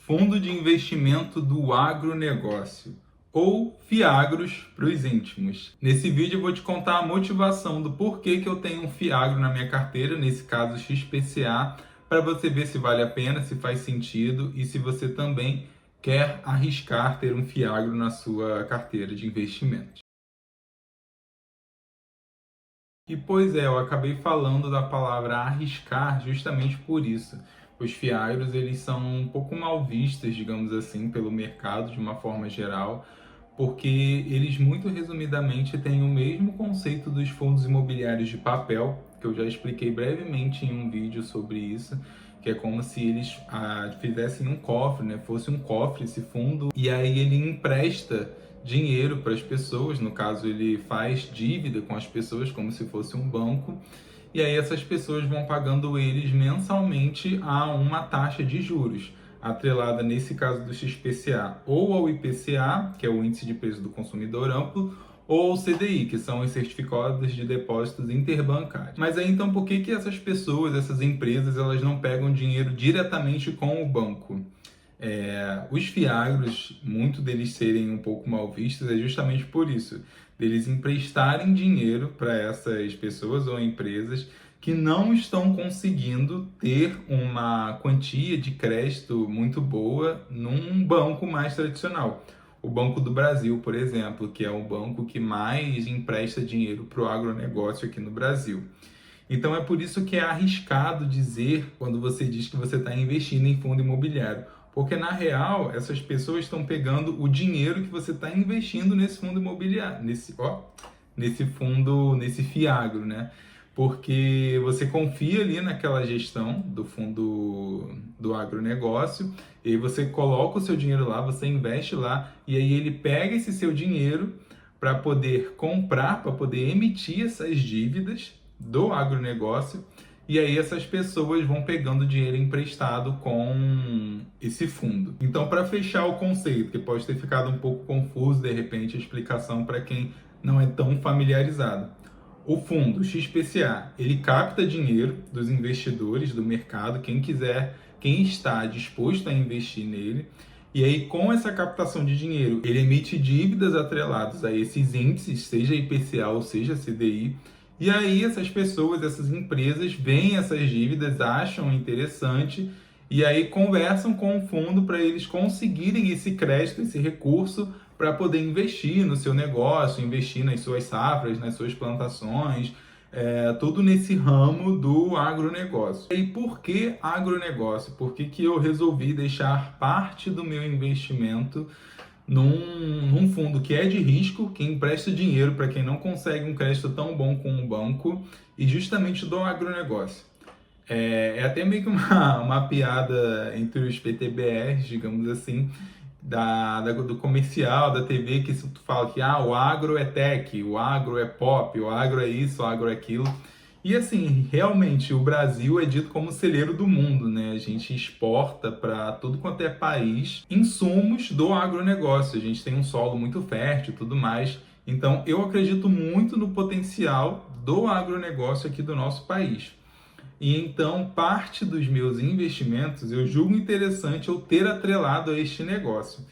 Fundo de Investimento do Agronegócio, ou Fiagros para os íntimos. Nesse vídeo eu vou te contar a motivação do porquê que eu tenho um Fiagro na minha carteira, nesse caso XPCA, para você ver se vale a pena, se faz sentido e se você também quer arriscar ter um Fiagro na sua carteira de investimentos. E pois é, eu acabei falando da palavra arriscar justamente por isso. Os fiagros, eles são um pouco mal vistos, digamos assim, pelo mercado de uma forma geral, porque eles muito resumidamente têm o mesmo conceito dos fundos imobiliários de papel, que eu já expliquei brevemente em um vídeo sobre isso, que é como se eles fizessem um cofre, né? Fosse um cofre esse fundo, e aí ele empresta dinheiro para as pessoas, no caso ele faz dívida com as pessoas como se fosse um banco, e aí essas pessoas vão pagando eles mensalmente a uma taxa de juros, atrelada nesse caso do XPCA ou ao IPCA, que é o Índice de Preço do Consumidor Amplo, ou ao CDI, que são os certificados de depósitos interbancários. Mas aí então por que essas pessoas, essas empresas, elas não pegam dinheiro diretamente com o banco? Os fiagros, muito deles serem um pouco mal vistos, é justamente por isso, deles emprestarem dinheiro para essas pessoas ou empresas que não estão conseguindo ter uma quantia de crédito muito boa num banco mais tradicional. O Banco do Brasil, por exemplo, que é o banco que mais empresta dinheiro para o agronegócio aqui no Brasil. Então é por isso que é arriscado dizer quando você diz que você está investindo em fundo imobiliário. Porque na real, essas pessoas estão pegando o dinheiro que você está investindo nesse fundo imobiliário, nesse fundo, nesse fiagro, né? Porque você confia ali naquela gestão do fundo do agronegócio, e aí você coloca o seu dinheiro lá, você investe lá, e aí ele pega esse seu dinheiro para poder comprar, para poder emitir essas dívidas do agronegócio, e aí essas pessoas vão pegando dinheiro emprestado com esse fundo. Então, para fechar o conceito, que pode ter ficado um pouco confuso de repente a explicação para quem não é tão familiarizado. O fundo XPCA, ele capta dinheiro dos investidores do mercado, quem quiser, quem está disposto a investir nele. E aí, com essa captação de dinheiro, ele emite dívidas atreladas a esses índices, seja IPCA ou seja CDI. E aí, essas pessoas, essas empresas, veem essas dívidas, acham interessante e aí conversam com o fundo para eles conseguirem esse crédito, esse recurso para poder investir no seu negócio, investir nas suas safras, nas suas plantações, tudo nesse ramo do agronegócio. E por que agronegócio? Por que eu resolvi deixar parte do meu investimento num fundo que é de risco, que empresta dinheiro para quem não consegue um crédito tão bom com um banco, e justamente do agronegócio? É até meio que uma piada entre os PTBRs, digamos assim, do comercial, da TV, que tu fala que o agro é tech, o agro é pop, o agro é isso, o agro é aquilo. E assim, realmente, o Brasil é dito como o celeiro do mundo, né? A gente exporta para tudo quanto é país insumos do agronegócio. A gente tem um solo muito fértil e tudo mais. Então, eu acredito muito no potencial do agronegócio aqui do nosso país. E então, parte dos meus investimentos eu julgo interessante eu ter atrelado a este negócio.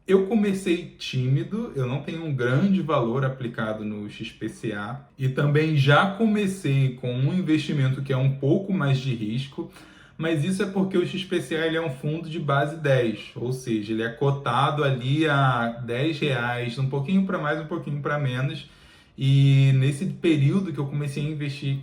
Eu comecei tímido, eu não tenho um grande valor aplicado no XPCA e também já comecei com um investimento que é um pouco mais de risco, mas isso é porque o XPCA ele é um fundo de base 10, ou seja, ele é cotado ali a R$ 10, um pouquinho para mais, um pouquinho para menos, e nesse período que eu comecei a investir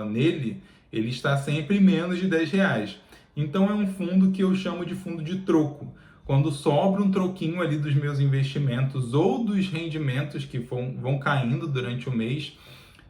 nele, ele está sempre menos de R$ 10. Então é um fundo que eu chamo de fundo de troco. Quando sobra um troquinho ali dos meus investimentos ou dos rendimentos que vão caindo durante o mês,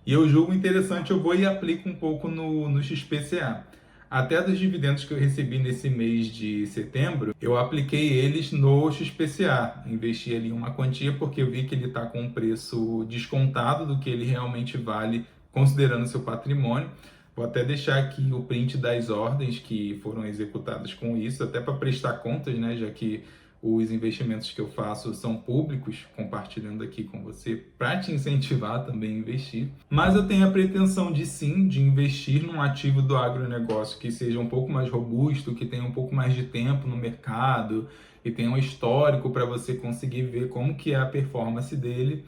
e eu julgo interessante, eu vou e aplico um pouco no XPCA. Até dos dividendos que eu recebi nesse mês de setembro, eu apliquei eles no XPCA. Investi ali uma quantia porque eu vi que ele está com um preço descontado do que ele realmente vale, considerando seu patrimônio. Vou até deixar aqui o print das ordens que foram executadas com isso, até para prestar contas, né? Já que os investimentos que eu faço são públicos, compartilhando aqui com você para te incentivar também a investir. Mas eu tenho a pretensão de sim, de investir num ativo do agronegócio que seja um pouco mais robusto, que tenha um pouco mais de tempo no mercado, e tenha um histórico para você conseguir ver como que é a performance dele.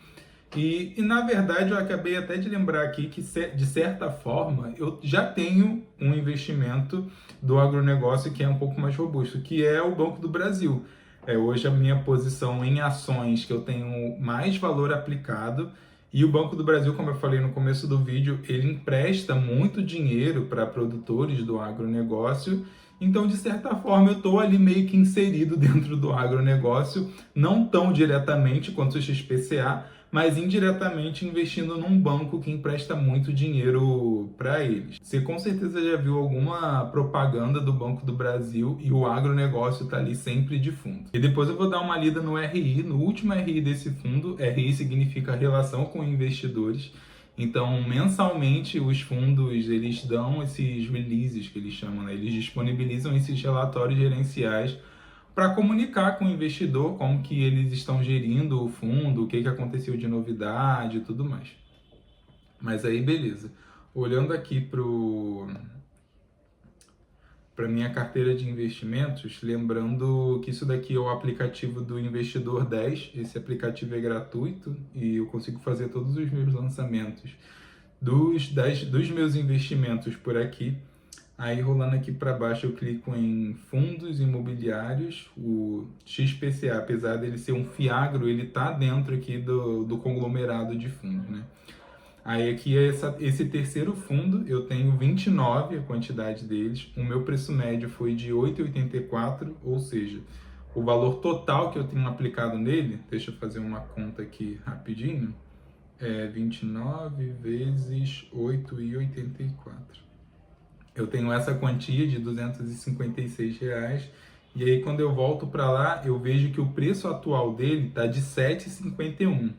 E na verdade eu acabei até de lembrar aqui que, de certa forma, eu já tenho um investimento do agronegócio que é um pouco mais robusto, que é o Banco do Brasil. Hoje a minha posição em ações que eu tenho mais valor aplicado, e o Banco do Brasil, como eu falei no começo do vídeo, ele empresta muito dinheiro para produtores do agronegócio. Então, de certa forma, eu estou ali meio que inserido dentro do agronegócio, não tão diretamente quanto o XPCA, mas indiretamente investindo num banco que empresta muito dinheiro para eles. Você com certeza já viu alguma propaganda do Banco do Brasil e o agronegócio está ali sempre de fundo. E depois eu vou dar uma lida no RI, no último RI desse fundo. RI significa relação com investidores. Então, mensalmente, os fundos, eles dão esses releases, que eles chamam, né? Eles disponibilizam esses relatórios gerenciais para comunicar com o investidor como que eles estão gerindo o fundo, o que aconteceu de novidade e tudo mais. Mas aí, beleza. Olhando aqui para minha carteira de investimentos, lembrando que isso daqui é o aplicativo do Investidor 10. Esse aplicativo é gratuito e eu consigo fazer todos os meus lançamentos dos meus investimentos por aqui. Aí, rolando aqui para baixo, eu clico em fundos imobiliários. O XPCA, apesar dele ser um fiagro, ele está dentro aqui do conglomerado de fundos, né? Aí aqui é esse terceiro fundo, eu tenho 29, a quantidade deles. O meu preço médio foi de 8,84, ou seja, o valor total que eu tenho aplicado nele, deixa eu fazer uma conta aqui rapidinho, é 29 vezes 8,84. Eu tenho essa quantia de R$ 256, e aí quando eu volto para lá, eu vejo que o preço atual dele está de R$ 7,51.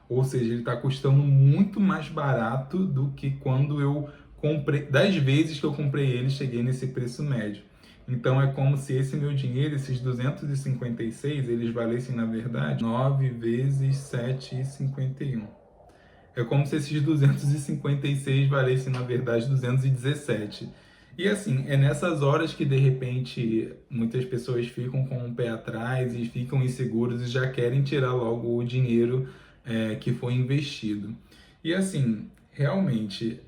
Ou seja, ele está custando muito mais barato do que quando eu comprei, das vezes que eu comprei ele, cheguei nesse preço médio. Então é como se esse meu dinheiro, esses 256, eles valessem, na verdade, 9 vezes 7,51. É como se esses 256 valessem, na verdade, 217. E assim, é nessas horas que de repente muitas pessoas ficam com o pé atrás e ficam inseguros e já querem tirar logo o dinheiro que foi investido. E assim, realmente,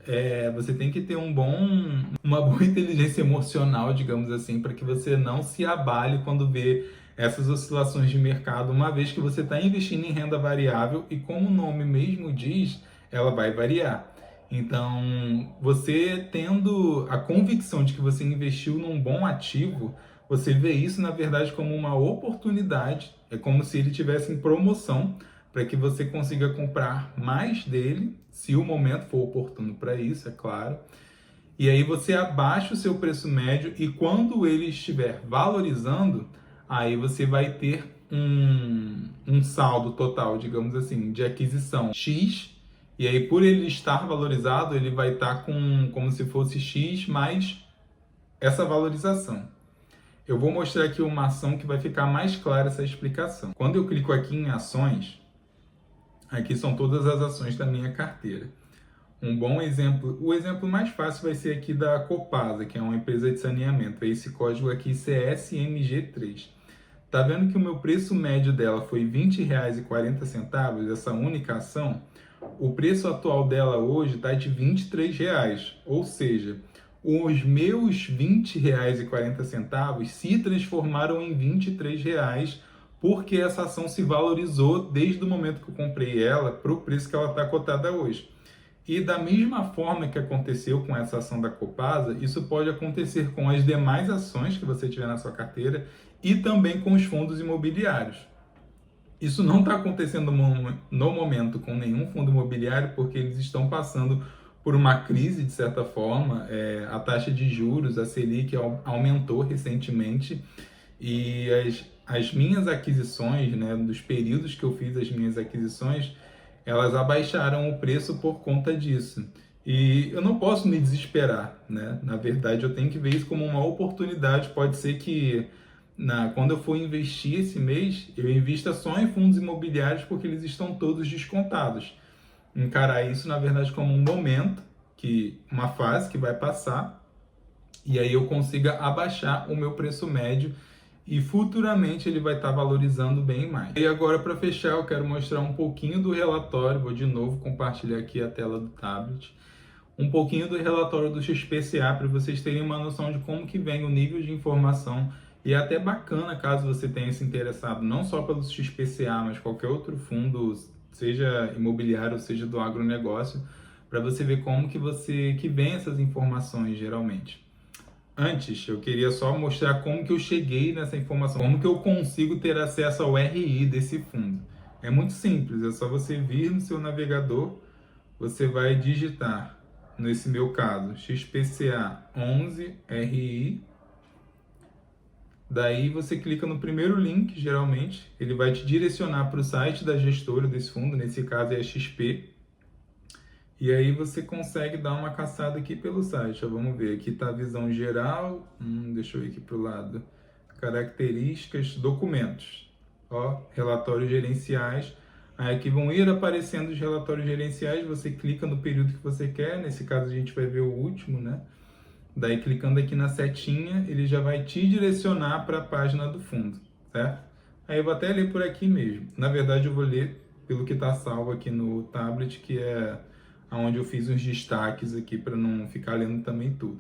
você tem que ter uma boa inteligência emocional, digamos assim, para que você não se abale quando vê essas oscilações de mercado, uma vez que você está investindo em renda variável e, como o nome mesmo diz, ela vai variar. Então, você tendo a convicção de que você investiu num bom ativo, você vê isso, na verdade, como uma oportunidade. É como se ele tivesse em promoção para que você consiga comprar mais dele, se o momento for oportuno para isso, é claro. E aí você abaixa o seu preço médio e quando ele estiver valorizando, aí você vai ter um saldo total, digamos assim, de aquisição X, e aí por ele estar valorizado, ele vai estar com como se fosse X mais essa valorização. Eu vou mostrar aqui uma ação que vai ficar mais clara essa explicação. Quando eu clico aqui em ações, aqui são todas as ações da minha carteira. Um bom exemplo, o exemplo mais fácil vai ser aqui da Copasa, que é uma empresa de saneamento. Esse código aqui CSMG3. Tá vendo que o meu preço médio dela foi R$ 20,40, essa única ação? O preço atual dela hoje está de R$ 23, ou seja, os meus R$ 20,40 se transformaram em R$ 23, porque essa ação se valorizou desde o momento que eu comprei ela para o preço que ela está cotada hoje. E da mesma forma que aconteceu com essa ação da Copasa, isso pode acontecer com as demais ações que você tiver na sua carteira e também com os fundos imobiliários. Isso não está acontecendo no momento com nenhum fundo imobiliário, porque eles estão passando por uma crise, de certa forma. A taxa de juros, a Selic, aumentou recentemente, e as minhas aquisições, né, dos períodos que eu fiz as minhas aquisições, elas abaixaram o preço por conta disso. E eu não posso me desesperar, né? Na verdade, eu tenho que ver isso como uma oportunidade. Pode ser que quando eu for investir esse mês, eu invista só em fundos imobiliários porque eles estão todos descontados. Encarar isso, na verdade, como um momento, uma fase que vai passar, e aí eu consiga abaixar o meu preço médio e futuramente ele vai estar valorizando bem mais. E agora, para fechar, eu quero mostrar um pouquinho do relatório, vou de novo compartilhar aqui a tela do tablet, um pouquinho do relatório do XPCA para vocês terem uma noção de como que vem o nível de informação, e é até bacana caso você tenha se interessado não só pelo XPCA, mas qualquer outro fundo, seja imobiliário ou seja do agronegócio, para você ver como que vem essas informações geralmente. Antes, eu queria só mostrar como que eu cheguei nessa informação, como que eu consigo ter acesso ao RI desse fundo. É muito simples, é só você vir no seu navegador, você vai digitar, nesse meu caso, XPCA 11 RI, daí você clica no primeiro link, geralmente, ele vai te direcionar para o site da gestora desse fundo, nesse caso é a XP, e aí você consegue dar uma caçada aqui pelo site. Ó, vamos ver, aqui está a visão geral, deixa eu ir aqui para o lado, características, documentos, ó, relatórios gerenciais. Aí aqui vão ir aparecendo os relatórios gerenciais, você clica no período que você quer, nesse caso a gente vai ver o último, né? Daí clicando aqui na setinha, ele já vai te direcionar para a página do fundo, certo? Aí eu vou até ler por aqui mesmo. Na verdade eu vou ler pelo que está salvo aqui no tablet, que é onde eu fiz os destaques aqui para não ficar lendo também tudo.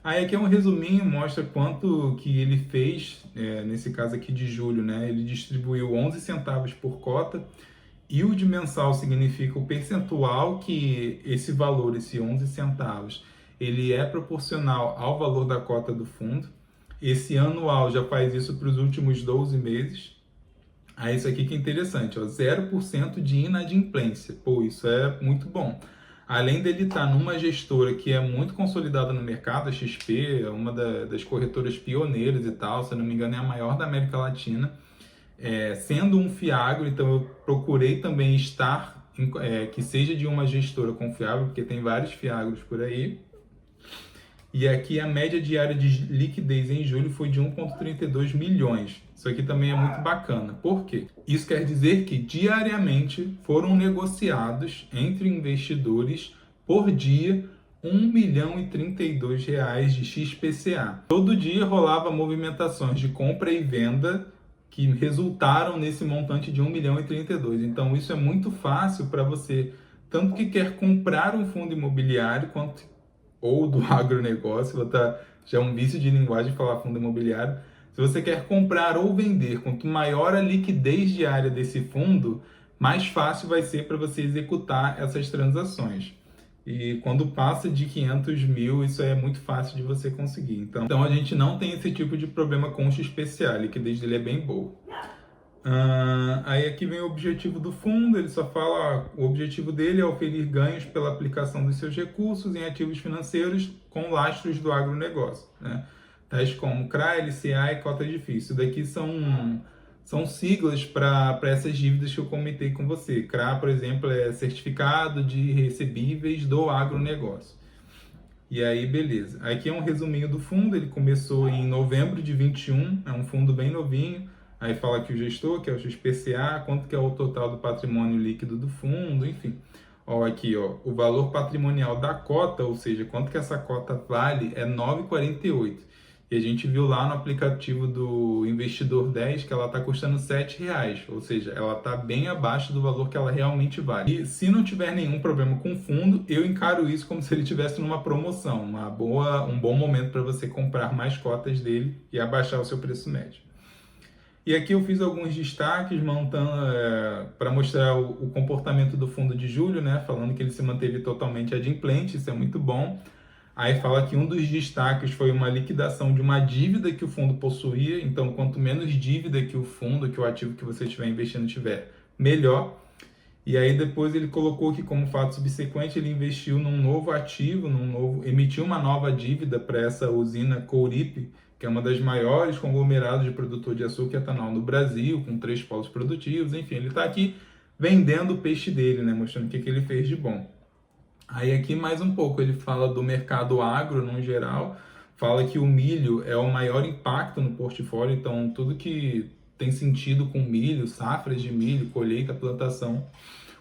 Aí aqui é um resuminho, mostra quanto que ele fez, nesse caso aqui de julho, né? Ele distribuiu 11 centavos por cota, yield mensal significa o percentual que esse valor, esse 11 centavos, ele é proporcional ao valor da cota do fundo. Esse anual já faz isso para os últimos 12 meses. Aí isso aqui que é interessante, ó, 0% de inadimplência. Pô, isso é muito bom. Além dele estar numa gestora que é muito consolidada no mercado, a XP é uma das corretoras pioneiras e tal, se eu não me engano é a maior da América Latina, sendo um fiagro, então eu procurei também estar, que seja de uma gestora confiável, porque tem vários fiagros por aí. E aqui a média diária de liquidez em julho foi de 1,32 milhões. Isso aqui também é muito bacana. Por quê? Isso quer dizer que diariamente foram negociados entre investidores por dia 1 milhão e 32 reais de XPCA. Todo dia rolava movimentações de compra e venda que resultaram nesse montante de 1 milhão e 32. Então isso é muito fácil para você, tanto que quer comprar um fundo imobiliário, quanto ou do agronegócio, já é um vício de linguagem falar fundo imobiliário. Se você quer comprar ou vender, quanto maior a liquidez diária desse fundo, mais fácil vai ser para você executar essas transações. E quando passa de 500 mil, isso é muito fácil de você conseguir. Então a gente não tem esse tipo de problema com o XPCA, a liquidez dele é bem boa. Aí aqui vem o objetivo do fundo, ele só fala, o objetivo dele é oferir ganhos pela aplicação dos seus recursos em ativos financeiros com lastros do agronegócio, né? Tais como CRA, LCA e cota difícil. Daqui são siglas para essas dívidas que eu comentei com você. CRA, por exemplo, é Certificado de Recebíveis do Agronegócio. E aí, beleza. Aqui é um resuminho do fundo, ele começou em novembro de 21, é um fundo bem novinho. Aí fala que o gestor, que é o XPCA, quanto que é o total do patrimônio líquido do fundo, enfim. Ó, aqui, ó, o valor patrimonial da cota, ou seja, quanto que essa cota vale, é 9,48. E a gente viu lá no aplicativo do Investidor 10 que ela está custando R$7, ou seja, ela está bem abaixo do valor que ela realmente vale. E se não tiver nenhum problema com o fundo, eu encaro isso como se ele estivesse numa promoção, um bom momento para você comprar mais cotas dele e abaixar o seu preço médio. E aqui eu fiz alguns destaques para mostrar o comportamento do fundo de julho, né? Falando que ele se manteve totalmente adimplente, isso é muito bom. Aí fala que um dos destaques foi uma liquidação de uma dívida que o fundo possuía, então quanto menos dívida que o fundo, que o ativo que você estiver investindo tiver, melhor. E aí depois ele colocou que como fato subsequente ele investiu num novo ativo, emitiu uma nova dívida para essa usina Couripe, que é uma das maiores conglomerados de produtor de açúcar e etanol no Brasil, com 3 polos produtivos, enfim, ele está aqui vendendo o peixe dele, né, mostrando o que ele fez de bom. Aí aqui mais um pouco ele fala do mercado agro no geral, fala que o milho é o maior impacto no portfólio, então tudo que tem sentido com milho, safras de milho, colheita, plantação,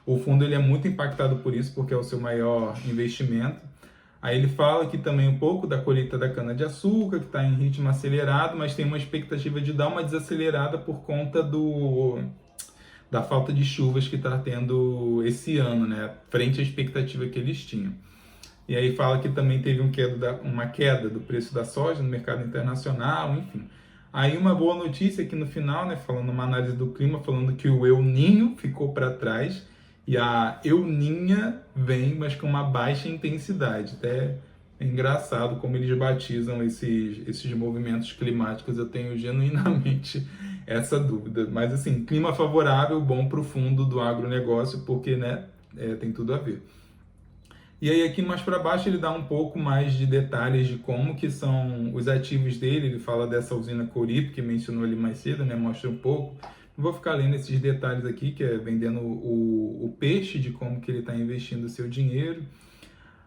o fundo ele é muito impactado por isso, porque é o seu maior investimento. Aí ele fala que também um pouco da colheita da cana-de-açúcar, que está em ritmo acelerado, mas tem uma expectativa de dar uma desacelerada por conta da falta de chuvas que está tendo esse ano, né? Frente à expectativa que eles tinham. E aí fala que também teve uma queda do preço da soja no mercado internacional, enfim. Aí uma boa notícia aqui no final, né, falando uma análise do clima, falando que o El Niño ficou para trás e a El Niña vem, mas com uma baixa intensidade. Até é engraçado como eles batizam esses movimentos climáticos, eu tenho genuinamente essa dúvida. Mas assim, clima favorável, bom para o fundo do agronegócio, porque né, tem tudo a ver. E aí aqui mais para baixo ele dá um pouco mais de detalhes de como que são os ativos dele, ele fala dessa usina Corip, que mencionou ali mais cedo, né? Mostra um pouco. Não vou ficar lendo esses detalhes aqui, que é vendendo o peixe, de como que ele está investindo o seu dinheiro.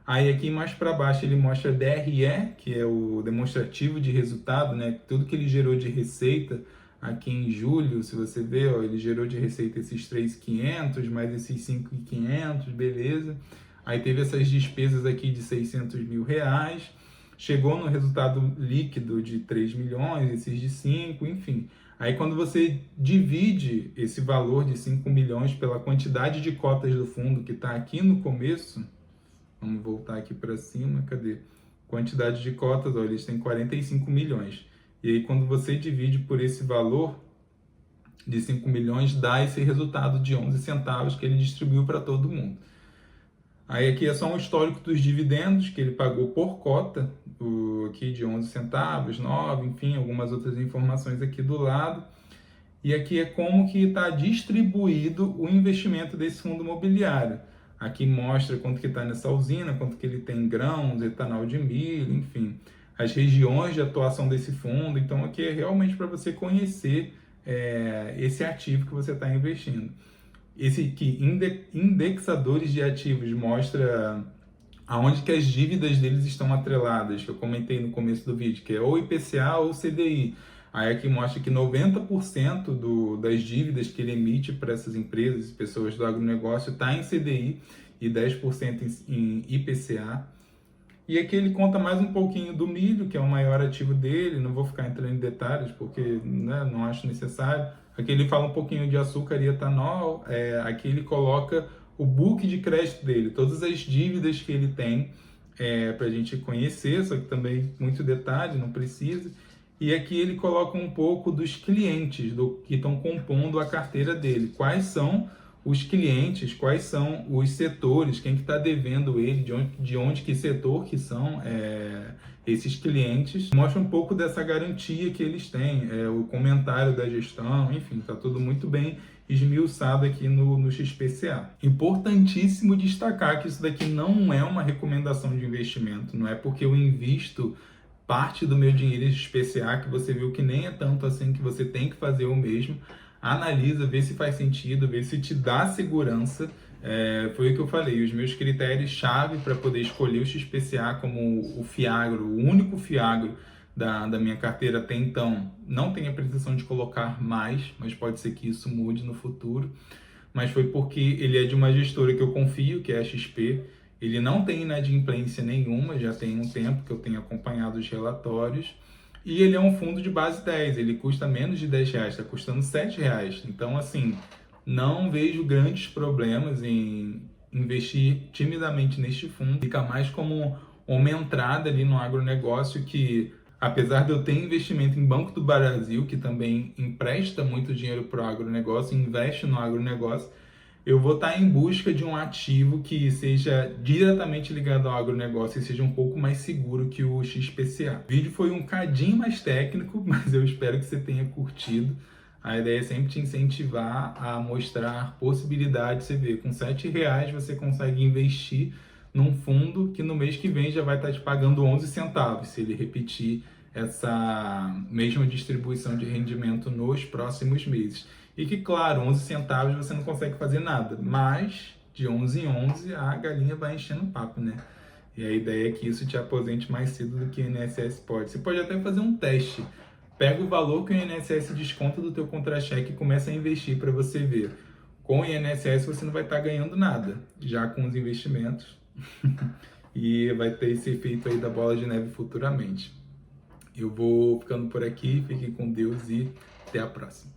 Aí aqui mais para baixo ele mostra DRE, que é o demonstrativo de resultado, né? Tudo que ele gerou de receita aqui em julho, se você ver, ó, ele gerou de receita esses 3.500 mais esses 5.500, beleza. Aí teve essas despesas aqui de 600 mil reais, chegou no resultado líquido de 3 milhões, esses de 5, enfim. Aí quando você divide esse valor de 5 milhões pela quantidade de cotas do fundo que está aqui no começo, vamos voltar aqui para cima, cadê? Quantidade de cotas, ó, eles têm 45 milhões. E aí quando você divide por esse valor de 5 milhões, dá esse resultado de 11 centavos que ele distribuiu para todo mundo. Aí aqui é só um histórico dos dividendos que ele pagou por cota, aqui de 11 centavos, 9, enfim, algumas outras informações aqui do lado. E aqui é como que está distribuído o investimento desse fundo imobiliário. Aqui mostra quanto que está nessa usina, quanto que ele tem em grãos, etanol de milho, enfim, as regiões de atuação desse fundo. Então aqui é realmente para você conhecer esse ativo que você está investindo. Esse aqui, indexadores de ativos, mostra aonde que as dívidas deles estão atreladas, que eu comentei no começo do vídeo, que é ou IPCA ou CDI. Aí aqui mostra que 90% das dívidas que ele emite para essas empresas e pessoas do agronegócio está em CDI e 10% em IPCA. E aqui ele conta mais um pouquinho do milho, que é o maior ativo dele, não vou ficar entrando em detalhes porque né, não acho necessário. Aqui ele fala um pouquinho de açúcar e etanol, aqui ele coloca o book de crédito dele, todas as dívidas que ele tem para a gente conhecer, só que também muito detalhe, não precisa. E aqui ele coloca um pouco dos clientes que estão compondo a carteira dele, quais são os clientes, quais são os setores, quem que está devendo ele, de onde que setor que são esses clientes. Mostra um pouco dessa garantia que eles têm, o comentário da gestão, enfim, está tudo muito bem esmiuçado aqui no XPCA. Importantíssimo destacar que isso daqui não é uma recomendação de investimento, não é porque eu invisto parte do meu dinheiro em XPCA que você viu que nem é tanto assim que você tem que fazer o mesmo. Analisa, vê se faz sentido, vê se te dá segurança. Foi o que eu falei, os meus critérios-chave para poder escolher o XPCA como o FIAGRO, o único FIAGRO da minha carteira até então, não tem a pretensão de colocar mais, mas pode ser que isso mude no futuro. Mas foi porque ele é de uma gestora que eu confio, que é a XP. Ele não tem inadimplência nenhuma, já tem um tempo que eu tenho acompanhado os relatórios. E ele é um fundo de base 10, ele custa menos de 10 reais, está custando 7 reais. Então, assim, não vejo grandes problemas em investir timidamente neste fundo. Fica mais como uma entrada ali no agronegócio que, apesar de eu ter investimento em Banco do Brasil, que também empresta muito dinheiro para o agronegócio, investe no agronegócio, eu vou estar em busca de um ativo que seja diretamente ligado ao agronegócio e seja um pouco mais seguro que o XPCA. O vídeo foi um cadinho mais técnico, mas eu espero que você tenha curtido. A ideia é sempre te incentivar a mostrar possibilidades. Você vê, com 7 reais você consegue investir num fundo que no mês que vem já vai estar te pagando 11 centavos, se ele repetir essa mesma distribuição de rendimento nos próximos meses. E que, claro, 11 centavos você não consegue fazer nada, mas de 11 em 11 a galinha vai enchendo o papo, né? E a ideia é que isso te aposente mais cedo do que o INSS pode. Você pode até fazer um teste. Pega o valor que o INSS desconta do teu contra-cheque e começa a investir para você ver. Com o INSS você não vai estar ganhando nada, já com os investimentos. E vai ter esse efeito aí da bola de neve futuramente. Eu vou ficando por aqui, fiquem com Deus e até a próxima.